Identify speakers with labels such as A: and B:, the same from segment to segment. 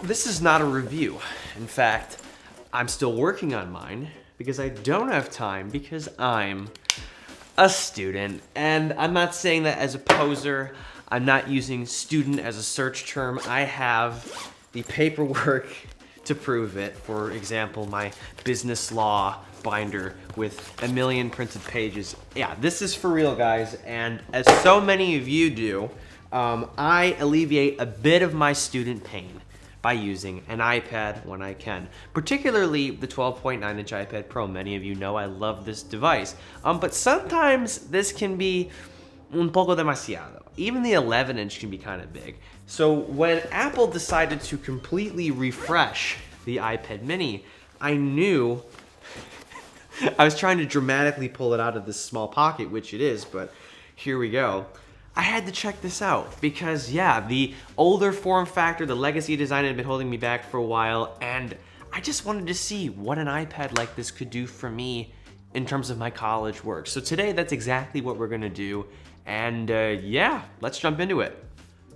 A: This is not a review. In fact, I'm still working on mine because I don't have time because I'm a student. And I'm not saying that as a poser. I'm not using student as a search term. I have the paperwork to prove it. For example, my business law binder with a million printed pages. Yeah, this is for real, guys. And as so many of you do, I alleviate a bit of my student pain by using an iPad when I can, particularly the 12.9-inch iPad Pro. Many of you know I love this device, but sometimes this can be un poco demasiado. Even the 11-inch can be kind of big. So when Apple decided to completely refresh the iPad mini, I knew I was trying to dramatically pull it out of this small pocket, which it is, but here we go. I had to check this out because, yeah, the older form factor, the legacy design had been holding me back for a while, and I just wanted to see what an iPad like this could do for me in terms of my college work. So today, that's exactly what we're gonna do, and yeah, let's jump into it.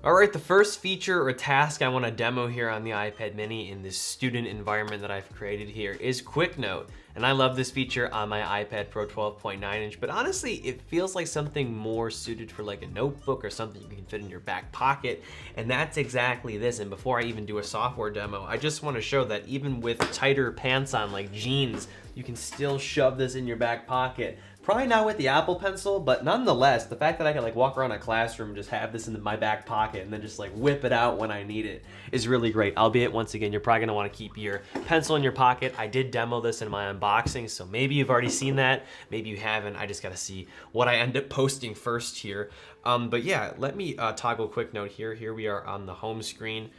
A: All right, the first feature or task I want to demo here on the iPad mini in this student environment that I've created here is Quick Note. And I love this feature on my iPad Pro 12.9-inch, but honestly, it feels like something more suited for like a notebook or something you can fit in your back pocket. And that's exactly this. And before I even do a software demo, I just want to show that even with tighter pants on like jeans, you can still shove this in your back pocket. Probably not with the Apple Pencil, but nonetheless, the fact that I can like walk around a classroom and just have this in my back pocket and then just like whip it out when I need it is really great. Albeit, once again, you're probably gonna wanna keep your pencil in your pocket. I did demo this in my unboxing, so maybe you've already seen that, maybe you haven't. I just gotta see what I end up posting first here. But yeah, let me toggle Quick Note here. Here we are on the home screen.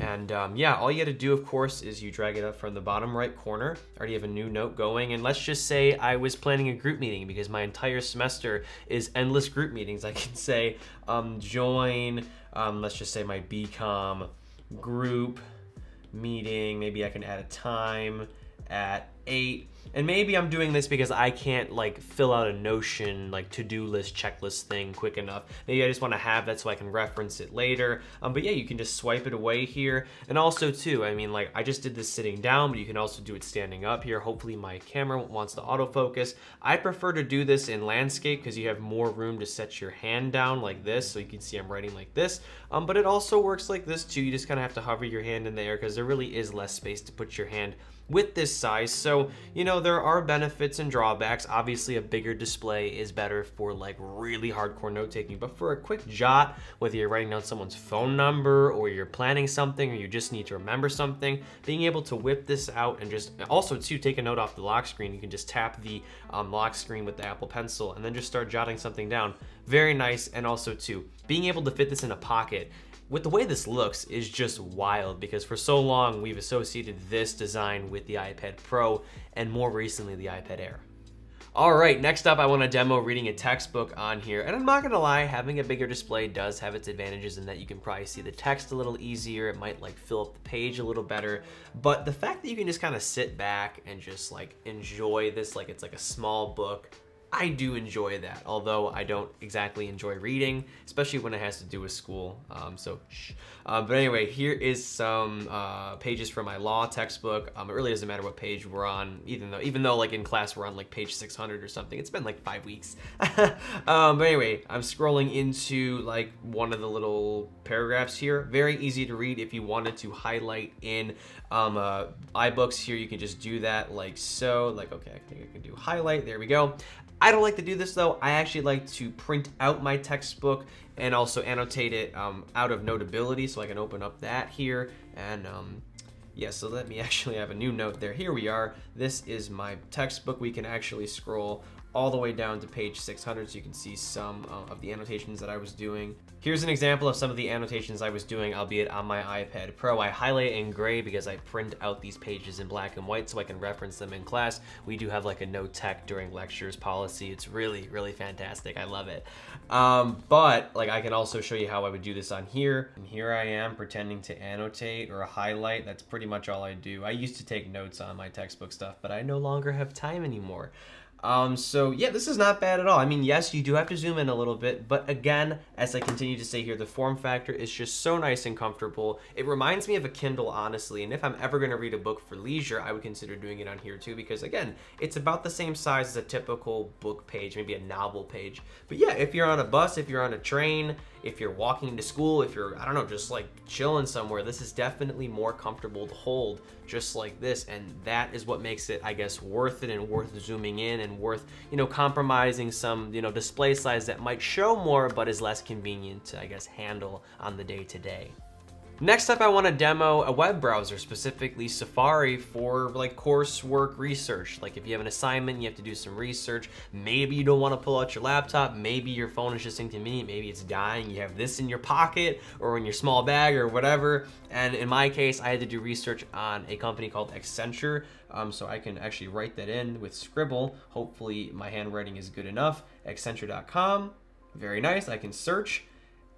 A: And yeah, all you gotta do, of course, is you drag it up from the bottom right corner. I already have a new note going, and let's just say I was planning a group meeting because my entire semester is endless group meetings. I can say join, let's just say my BCom group meeting. Maybe I can add a time at 8. And maybe I'm doing this because I can't like fill out a Notion like to-do list checklist thing quick enough. Maybe I just want to have that so I can reference it later. But yeah, you can just swipe it away here. And also too, I mean, like I just did this sitting down, but you can also do it standing up here. Hopefully my camera wants to autofocus. I prefer to do this in landscape because you have more room to set your hand down like this. So you can see I'm writing like this. But it also works like this too. You just kind of have to hover your hand in the air because there really is less space to put your hand with this size. So, you know, there are benefits and drawbacks. Obviously, a bigger display is better for like really hardcore note taking, but for a quick jot, whether you're writing down someone's phone number or you're planning something or you just need to remember something, being able to whip this out and just also to take a note off the lock screen, you can just tap the lock screen with the Apple Pencil and then just start jotting something down. Very nice. And also too, being able to fit this in a pocket with the way this looks is just wild because for so long we've associated this design with the iPad Pro and more recently the iPad Air. All right, next up I want to demo reading a textbook on here, and I'm not gonna lie, having a bigger display does have its advantages in that you can probably see the text a little easier, it might like fill up the page a little better, but the fact that you can just kind of sit back and just like enjoy this like it's like a small book, I do enjoy that, although I don't exactly enjoy reading, especially when it has to do with school, so shh. But anyway, here is some pages from my law textbook. It really doesn't matter what page we're on, even though like in class we're on like page 600 or something. It's been like 5 weeks. But anyway, I'm scrolling into like one of the little paragraphs here. Very easy to read. If you wanted to highlight in iBooks here, you can just do that like so. Like, okay, I think I can do highlight. There we go. I don't like to do this though. I actually like to print out my textbook and also annotate it out of Notability, so I can open up that here. And yeah, so let me actually have a new note there. Here we are. This is my textbook. We can actually scroll all the way down to page 600 so you can see some of the annotations that I was doing. Here's an example of some of the annotations I was doing, albeit on my iPad Pro. I highlight in gray because I print out these pages in black and white so I can reference them in class. We do have like a no tech during lectures policy. It's really, really fantastic. I love it. But like I can also show you how I would do this on here. And here I am pretending to annotate or highlight. That's pretty much all I do. I used to take notes on my textbook stuff, but I no longer have time anymore. So yeah, this is not bad at all. I mean, yes, you do have to zoom in a little bit, but again, as I continue to say here, the form factor is just so nice and comfortable. It reminds me of a Kindle, honestly, and if I'm ever going to read a book for leisure, I would consider doing it on here too, because again, it's about the same size as a typical book page, maybe a novel page. But yeah, if you're on a bus, if you're on a train, if you're walking to school, if you're, I don't know, just like chilling somewhere, this is definitely more comfortable to hold just like this. And that is what makes it, I guess, worth it and worth zooming in and worth, compromising some, display size that might show more, but is less convenient to, I guess, handle on the day to day. Next up, I want to demo a web browser, specifically Safari, for like coursework research. Like if you have an assignment, you have to do some research. Maybe you don't want to pull out your laptop. Maybe your phone is just inconvenient. Maybe it's dying. You have this in your pocket or in your small bag or whatever. And in my case, I had to do research on a company called Accenture. So I can actually write that in with Scribble. Hopefully my handwriting is good enough. Accenture.com. Very nice. I can search.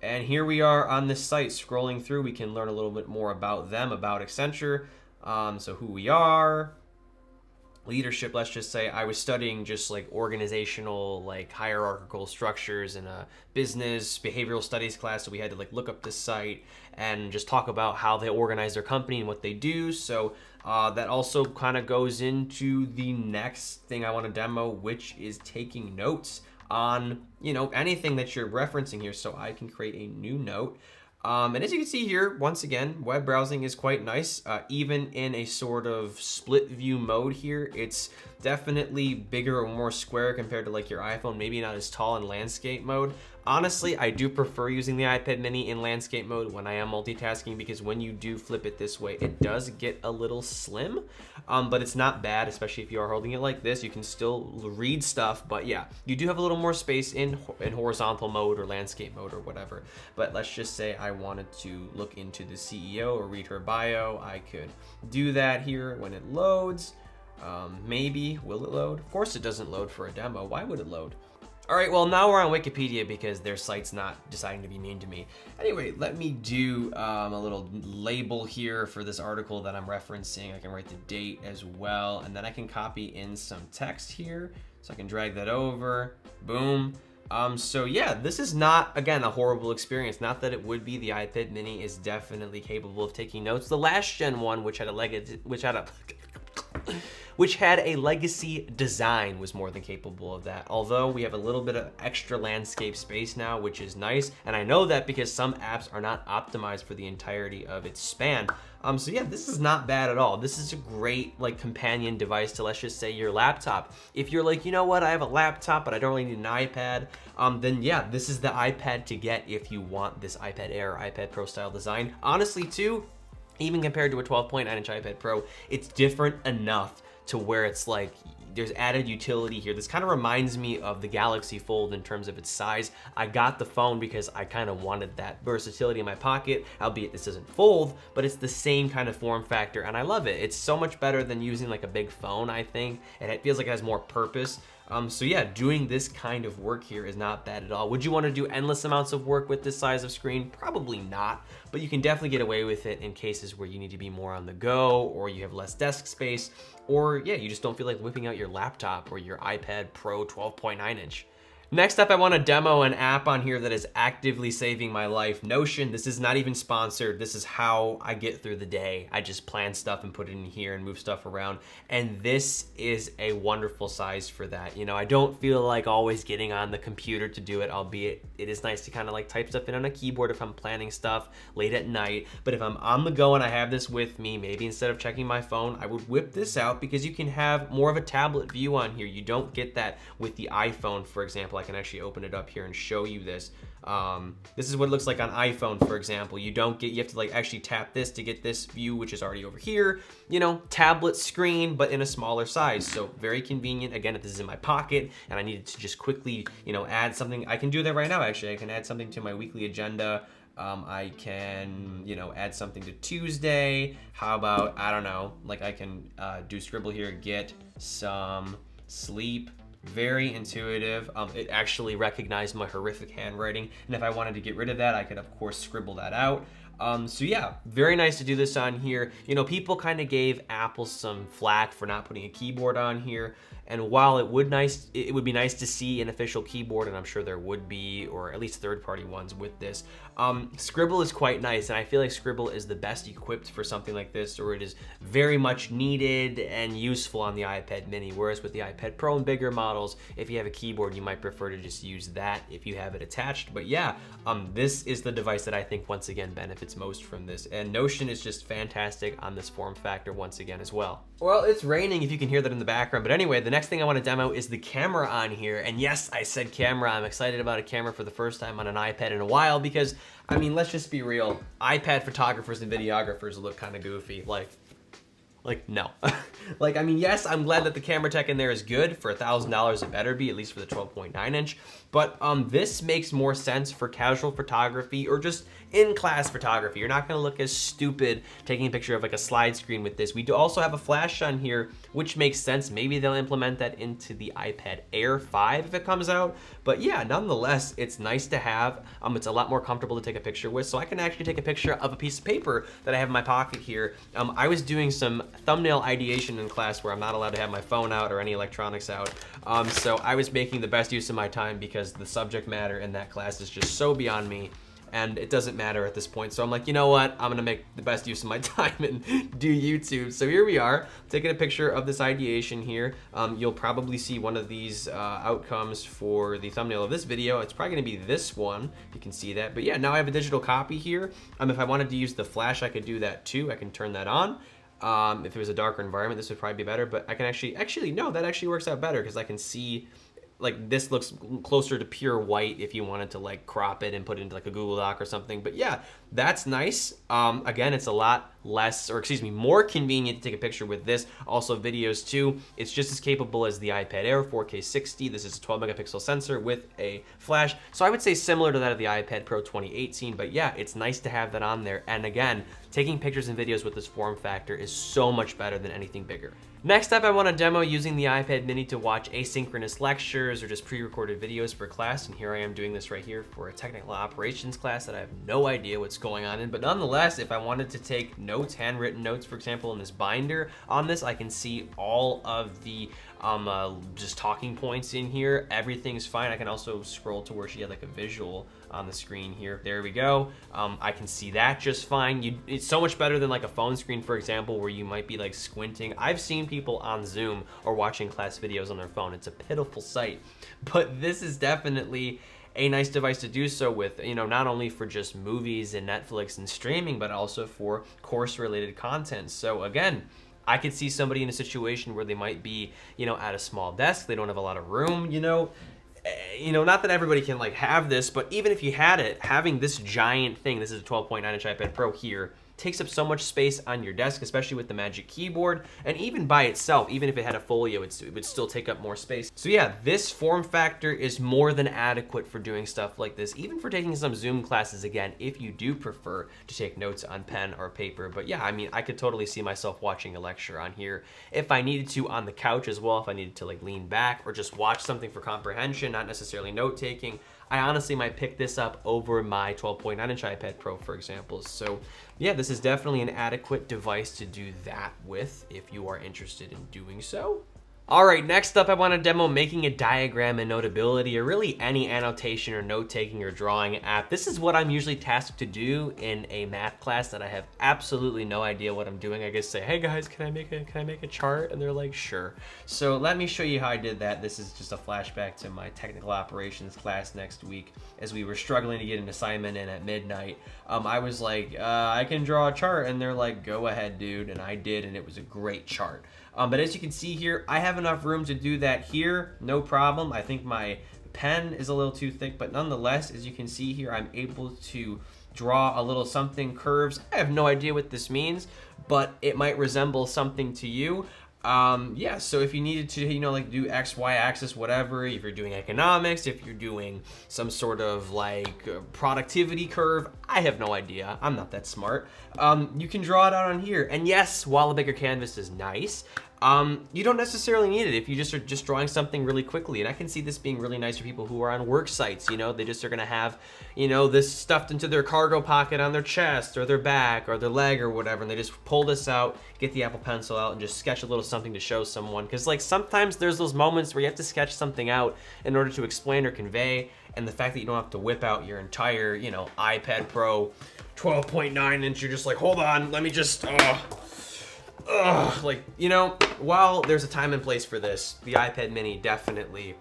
A: And here we are on this site scrolling through. We can learn a little bit more about them, about Accenture. So who we are, leadership, let's just say. I was studying just like organizational, like hierarchical structures in a business behavioral studies class. So we had to like look up this site and just talk about how they organize their company and what they do. So that also kind of goes into the next thing I want to demo, which is taking notes on anything that you're referencing here. So I can create a new note, and as you can see here, once again, web browsing is quite nice. Even in a sort of split view mode here, it's definitely bigger or more square compared to like your iPhone, maybe not as tall in landscape mode. Honestly, I do prefer using the iPad mini in landscape mode when I am multitasking, because when you do flip it this way, it does get a little slim, but it's not bad, especially if you are holding it like this. You can still read stuff, but yeah, you do have a little more space in horizontal mode or landscape mode or whatever. But let's just say I wanted to look into the CEO or read her bio. I could do that here when it loads. Maybe, will it load? Of course it doesn't load for a demo. Why would it load? All right, well, now we're on Wikipedia because their site's not deciding to be mean to me. Anyway, let me do a little label here for this article that I'm referencing. I can write the date as well, and then I can copy in some text here. So I can drag that over, boom. So yeah, this is not, again, a horrible experience. Not that it would be. The iPad mini is definitely capable of taking notes. The last gen one, which had a legacy design, was more than capable of that. Although we have a little bit of extra landscape space now, which is nice. And I know that because some apps are not optimized for the entirety of its span. So yeah, this is not bad at all. This is a great like companion device to, let's just say, your laptop. If you're like, you know what, I have a laptop, but I don't really need an iPad, then yeah, this is the iPad to get if you want this iPad Air or iPad Pro style design. Honestly too, even compared to a 12.9-inch iPad Pro, it's different enough to where it's like there's added utility here. This kind of reminds me of the Galaxy Fold in terms of its size. I got the phone because I kind of wanted that versatility in my pocket, albeit this doesn't fold, but it's the same kind of form factor, and I love it. It's so much better than using like a big phone, I think, and it feels like it has more purpose. So yeah, doing this kind of work here is not bad at all. Would you want to do endless amounts of work with this size of screen? Probably not, but you can definitely get away with it in cases where you need to be more on the go, or you have less desk space, or yeah, you just don't feel like whipping out your laptop or your iPad Pro 12.9-inch. Next up, I want to demo an app on here that is actively saving my life, Notion. This is not even sponsored. This is how I get through the day. I just plan stuff and put it in here and move stuff around. And this is a wonderful size for that. I don't feel like always getting on the computer to do it, albeit it is nice to kind of like type stuff in on a keyboard if I'm planning stuff late at night. But if I'm on the go and I have this with me, maybe instead of checking my phone, I would whip this out, because you can have more of a tablet view on here. You don't get that with the iPhone, for example. I can actually open it up here and show you this. This is what it looks like on iPhone, for example. You have to like actually tap this to get this view, which is already over here. Tablet screen, but in a smaller size. So very convenient. Again, if this is in my pocket and I needed to just quickly, add something, I can do that right now. Actually, I can add something to my weekly agenda. I can, add something to Tuesday. How about, I don't know, like I can do Scribble here, get some sleep. Very intuitive. It actually recognized my horrific handwriting, and if I wanted to get rid of that, I could of course scribble that out. So yeah, very nice to do this on here. You know, people kind of gave Apple some flack for not putting a keyboard on here. And while it would be nice to see an official keyboard, and I'm sure there would be, or at least third-party ones with this, Scribble is quite nice, and I feel like Scribble is the best equipped for something like this, or it is very much needed and useful on the iPad mini, whereas with the iPad Pro and bigger models, if you have a keyboard, you might prefer to just use that if you have it attached. But yeah, this is the device that I think, once again, benefits most from this, and Notion is just fantastic on this form factor once again as well. Well, it's raining if you can hear that in the background, but anyway, the next thing I want to demo is the camera on here. And yes, I said camera. I'm excited about a camera for the first time on an iPad in a while because, I mean, let's just be real. iPad photographers and videographers look kind of goofy. Like no. Like, I mean, yes, I'm glad that the camera tech in there is good. For $1,000, it better be, at least for the 12.9 inch. But this makes more sense for casual photography or just in-class photography. You're not gonna look as stupid taking a picture of like a slide screen with this. We do also have a flash on here, which makes sense. Maybe they'll implement that into the iPad Air 5 if it comes out. But yeah, nonetheless, it's nice to have. It's a lot more comfortable to take a picture with. So I can actually take a picture of a piece of paper that I have in my pocket here. I was doing some thumbnail ideation in class where I'm not allowed to have my phone out or any electronics out. So I was making the best use of my time because the subject matter in that class is just so beyond me, and it doesn't matter at this point. So I'm like, you know what? I'm gonna make the best use of my time and do YouTube. So here we are, taking a picture of this ideation here. You'll probably see one of these outcomes for the thumbnail of this video. It's probably gonna be this one. You can see that. But yeah, now I have a digital copy here. If I wanted to use the flash, I could do that too. I can turn that on. If it was a darker environment, this would probably be better, but I can actually, no, that actually works out better because I can see, like, this looks closer to pure white if you wanted to like crop it and put it into like a Google Doc or something. But yeah, that's nice. Again, it's a lot less, or excuse me, more convenient to take a picture with this. Also videos too. It's just as capable as the iPad Air, 4K 60. This is a 12 megapixel sensor with a flash. So I would say similar to that of the iPad Pro 2018, but yeah, it's nice to have that on there. And again, taking pictures and videos with this form factor is so much better than anything bigger. Next up, I want to demo using the iPad mini to watch asynchronous lectures or just pre-recorded videos for class. And here I am doing this right here for a technical operations class that I have no idea what's going on in. But nonetheless, if I wanted to take notes, handwritten notes, for example, in this binder on this, I can see all of the just talking points in here. Everything's fine. I can also scroll to where she had like a visual on the screen here. There we go. I can see that just fine. It's so much better than like a phone screen, for example, where you might be like squinting. I've seen people on Zoom or watching class videos on their phone. It's a pitiful sight, but this is definitely a nice device to do so with, you know, not only for just movies and Netflix and streaming, but also for course related content. So again, I could see somebody in a situation where they might be, you know, at a small desk, they don't have a lot of room, you know, not that everybody can like have this, but even if you had it, having this giant thing, this is a 12.9 inch iPad Pro here, takes up so much space on your desk, especially with the Magic Keyboard, and even by itself, even if it had a folio, it would still take up more space. So yeah, this form factor is more than adequate for doing stuff like this, even for taking some Zoom classes, again, if you do prefer to take notes on pen or paper. But yeah, I mean, I could totally see myself watching a lecture on here if I needed to, on the couch as well, if I needed to like lean back or just watch something for comprehension, not necessarily note taking. I honestly might pick this up over my 12.9 inch iPad Pro, for example. So yeah, this is definitely an adequate device to do that with if you are interested in doing so. All right, next up, I want to demo making a diagram in Notability, or really any annotation or note-taking or drawing app. This is what I'm usually tasked to do in a math class that I have absolutely no idea what I'm doing. I just say, hey guys, can I make a chart? And they're like, sure. So let me show you how I did that. This is just a flashback to my technical operations class next week, as we were struggling to get an assignment in at midnight. I was like, I can draw a chart, and they're like, go ahead, dude, and I did, and it was a great chart. But as you can see here, I have enough room to do that here, no problem. I think my pen is a little too thick, but nonetheless, as you can see here, I'm able to draw a little something, curves. I have no idea what this means, but it might resemble something to you. Yeah, so if you needed to, like do X, Y axis, whatever, if you're doing economics, if you're doing some sort of like productivity curve, I have no idea. I'm not that smart. You can draw it out on here. And yes, while a bigger canvas is nice, you don't necessarily need it if you just are just drawing something really quickly. And I can see this being really nice for people who are on work sites. You know, they just are gonna have, you know, this stuffed into their cargo pocket on their chest or their back or their leg or whatever, and they just pull this out, get the Apple Pencil out, and just sketch a little something to show someone. Because like sometimes there's those moments where you have to sketch something out in order to explain or convey, and the fact that you don't have to whip out your entire, you know, iPad Pro 12.9 inch, you're just like, hold on, let me just, like, you know, while there's a time and place for this, the iPad mini definitely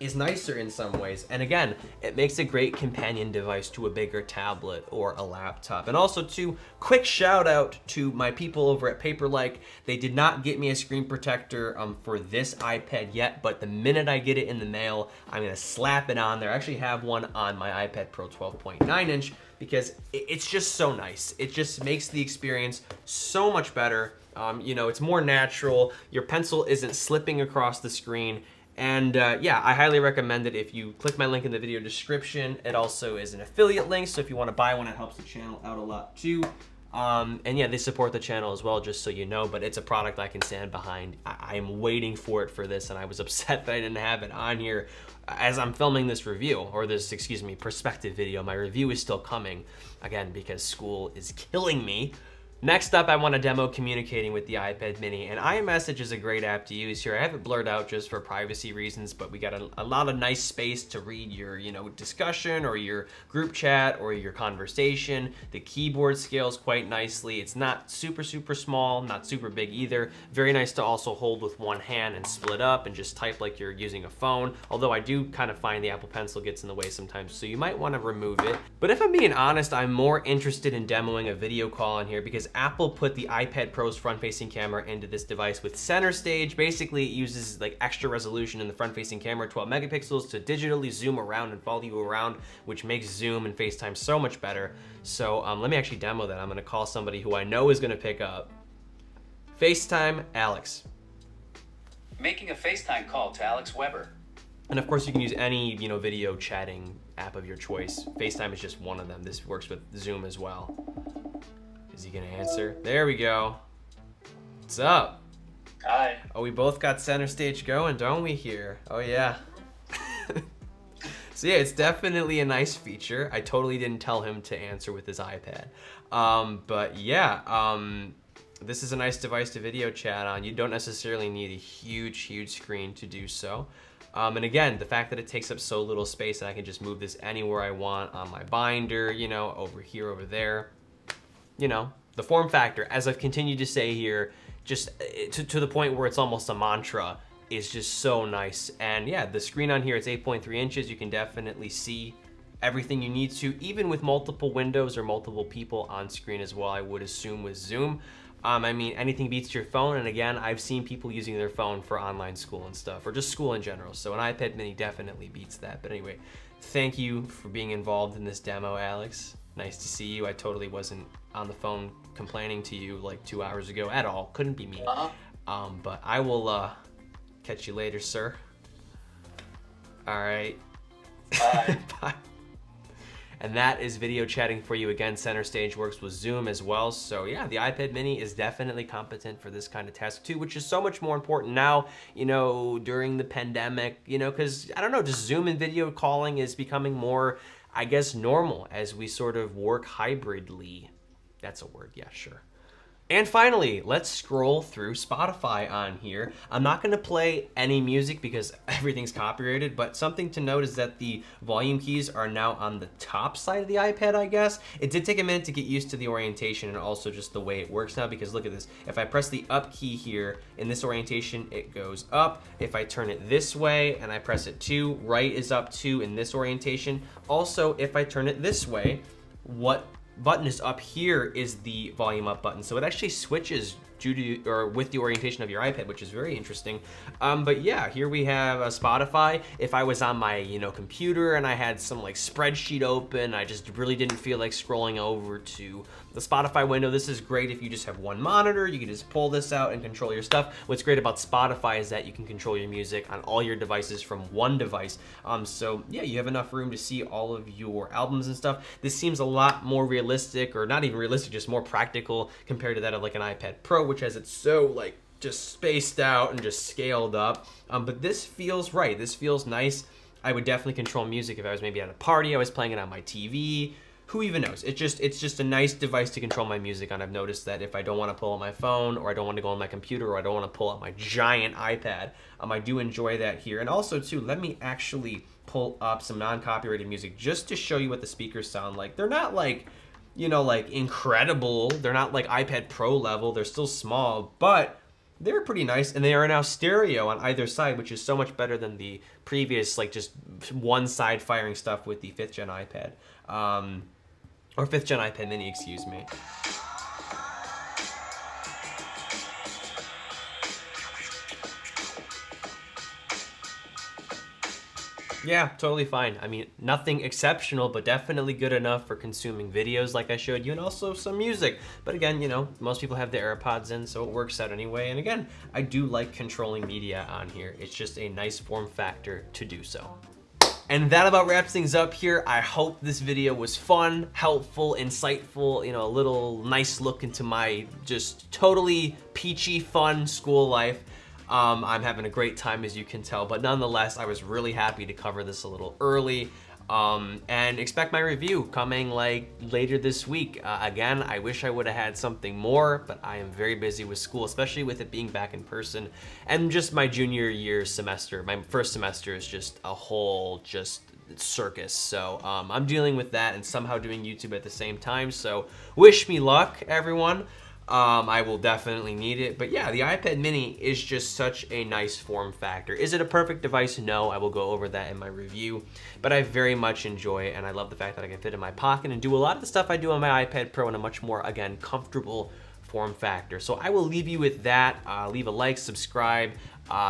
A: is nicer in some ways. And again, it makes a great companion device to a bigger tablet or a laptop. And also, too, quick shout out to my people over at Paperlike. They did not get me a screen protector for this iPad yet, but the minute I get it in the mail, I'm gonna slap it on there. I actually have one on my iPad Pro 12.9 inch because it's just so nice. It just makes the experience so much better. You know, it's more natural. Your pencil isn't slipping across the screen. And yeah, I highly recommend it. If you click my link in the video description, it also is an affiliate link. So if you want to buy one, it helps the channel out a lot too. And yeah, they support the channel as well, just so you know, but it's a product I can stand behind. I'm waiting for it for this, and I was upset that I didn't have it on here as I'm filming this review, or this, excuse me, perspective video. My review is still coming, again, because school is killing me. Next up, I want to demo communicating with the iPad mini, and iMessage is a great app to use here. I have it blurred out just for privacy reasons, but we got a lot of nice space to read your, you know, discussion or your group chat or your conversation. The keyboard scales quite nicely. It's not super, super small, not super big either. Very nice to also hold with one hand and split up and just type like you're using a phone, although I do kind of find the Apple Pencil gets in the way sometimes, so you might want to remove it. But if I'm being honest, I'm more interested in demoing a video call on here because Apple put the iPad Pro's front-facing camera into this device with center stage. Basically, it uses like extra resolution in the front-facing camera, 12 megapixels, to digitally zoom around and follow you around, which makes Zoom and FaceTime so much better. So let me actually demo that. I'm gonna call somebody who I know is gonna pick up. FaceTime Alex.
B: Making a FaceTime call to Alex Weber.
A: And of course, you can use any, you know, video chatting app of your choice. FaceTime is just one of them. This works with Zoom as well. Is he gonna answer? There we go. What's up?
B: Hi.
A: Oh, we both got center stage going, don't we here? Oh yeah. So yeah, it's definitely a nice feature. I totally didn't tell him to answer with his iPad. But yeah, this is a nice device to video chat on. You don't necessarily need a huge screen to do so. And again, the fact that it takes up so little space and I can just move this anywhere I want on my binder, you know, over here, over there. You know, the form factor, as I've continued to say here, just to the point where it's almost a mantra, is just so nice. And yeah, the screen on here, it's 8.3 inches. You can definitely see everything you need to, even with multiple windows or multiple people on screen as well, I would assume with Zoom. I mean, anything beats your phone. And again, I've seen people using their phone for online school and stuff, or just school in general. So an iPad mini definitely beats that. But anyway, thank you for being involved in this demo, Alex. Nice to see you. I totally wasn't on the phone complaining to you like 2 hours ago at all. Couldn't be me. But I will catch you later, sir. All right.
B: Bye.
A: Bye. And that is video chatting for you. Again, center stage works with Zoom as well. So yeah, the iPad mini is definitely competent for this kind of task too, which is so much more important now, you know, during the pandemic, you know, because I don't know, just Zoom and video calling is becoming more, I guess, normal as we sort of work hybridly. That's a word, yeah, sure. And finally, let's scroll through Spotify on here. I'm not gonna play any music because everything's copyrighted, but something to note is that the volume keys are now on the top side of the iPad, I guess. It did take a minute to get used to the orientation and also just the way it works now, because look at this. If I press the up key here in this orientation, it goes up. If I turn it this way and I press it 2, right is up 2 in this orientation. Also, if I turn it this way, what button is up here is the volume up button. So it actually switches due to, or with the orientation of your iPad, which is very interesting. But yeah, here we have Spotify. If I was on my, you know, computer and I had some like spreadsheet open, I just really didn't feel like scrolling over to the Spotify window. This is great if you just have one monitor. You can just pull this out and control your stuff. What's great about Spotify is that you can control your music on all your devices from one device. So yeah, you have enough room to see all of your albums and stuff. This seems a lot more realistic, or not even realistic, just more practical compared to that of like an iPad Pro, which has its so like just spaced out and just scaled up. But this feels right. This feels nice. I would definitely control music if I was maybe at a party. I was playing it on my TV. Who even knows? It's just a nice device to control my music on. I've noticed that if I don't want to pull out my phone, or I don't want to go on my computer, or I don't want to pull out my giant iPad, I do enjoy that here. And also too, let me actually pull up some non-copyrighted music just to show you what the speakers sound like. They're not like, you know, like incredible. They're not like iPad Pro level. They're still small, but they're pretty nice, and they are now stereo on either side, which is so much better than the previous, like, just one side firing stuff with the 5th gen iPad. Or 5th gen iPad mini, excuse me. Yeah, totally fine. I mean, nothing exceptional, but definitely good enough for consuming videos like I showed you, and also some music. But again, you know, most people have their AirPods in, so it works out anyway. And again, I do like controlling media on here. It's just a nice form factor to do so. And that about wraps things up here. I hope this video was fun, helpful, insightful, you know, a little nice look into my just totally peachy, fun school life. I'm having a great time, as you can tell, but nonetheless, I was really happy to cover this a little early. And expect my review coming like later this week. Again, I wish I would have had something more, but I am very busy with school, especially with it being back in person. And just my junior year semester, my first semester is just a whole just circus. So I'm dealing with that and somehow doing YouTube at the same time. So wish me luck, everyone. I will definitely need it. But yeah, the iPad mini is just such a nice form factor. Is it a perfect device? No, I will go over that in my review. But I very much enjoy it, and I love the fact that I can fit in my pocket and do a lot of the stuff I do on my iPad Pro in a much more, again, comfortable form factor. So I will leave you with that. Leave a like, subscribe,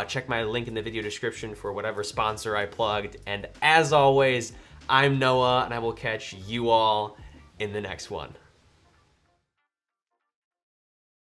A: check my link in the video description for whatever sponsor I plugged. And as always, I'm Noah, and I will catch you all in the next one.